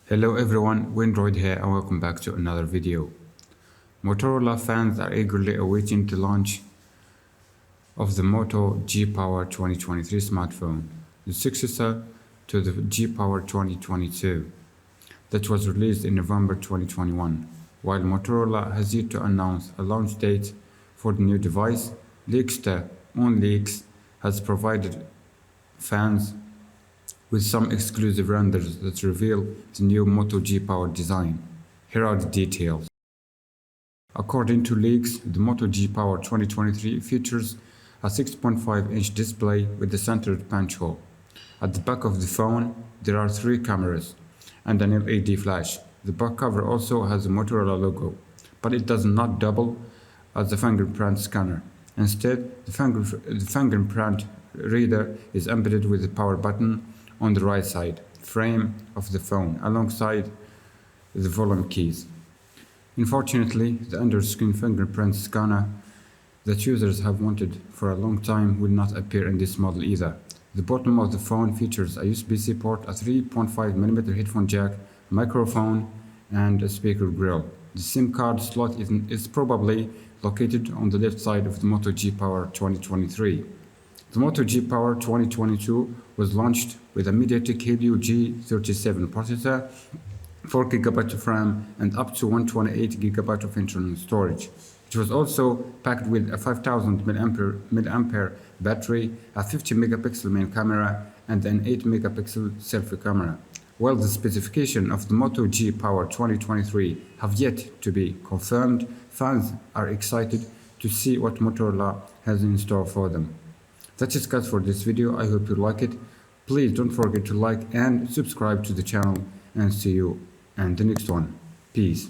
Hello everyone, Windroid here and welcome back to another video. Motorola fans are eagerly awaiting the launch of the Moto G Power 2023 smartphone, the successor to the G Power 2022 that was released in November 2021. While Motorola has yet to announce a launch date for the new device, Leaks has provided fans with some exclusive renders that reveal the new Moto G Power design. Here are the details. According to leaks, the Moto G Power 2023 features a 6.5-inch display with a centered punch hole. At the back of the phone, there are 3 cameras and an LED flash. The back cover also has a Motorola logo, but it does not double as a fingerprint scanner. Instead, the fingerprint reader is embedded with the power button on the right side frame of the phone alongside the volume keys. Unfortunately, the under-screen fingerprint scanner that users have wanted for a long time will not appear in this model either. The bottom of the phone features a USB-C port, a 3.5mm headphone jack, microphone, and a speaker grill. The SIM card slot is probably located on the left side of the Moto G Power 2023. The Moto G Power 2022 was launched with a MediaTek Helio G37 processor, 4GB of RAM, and up to 128GB of internal storage. It was also packed with a 5000 mAh battery, a 50MP main camera, and an 8MP selfie camera. While the specifications of the Moto G Power 2023 have yet to be confirmed, fans are excited to see what Motorola has in store for them. That's it guys for this video. I hope you like it. Please don't forget to like and subscribe to the channel, and see you in the next one. Peace.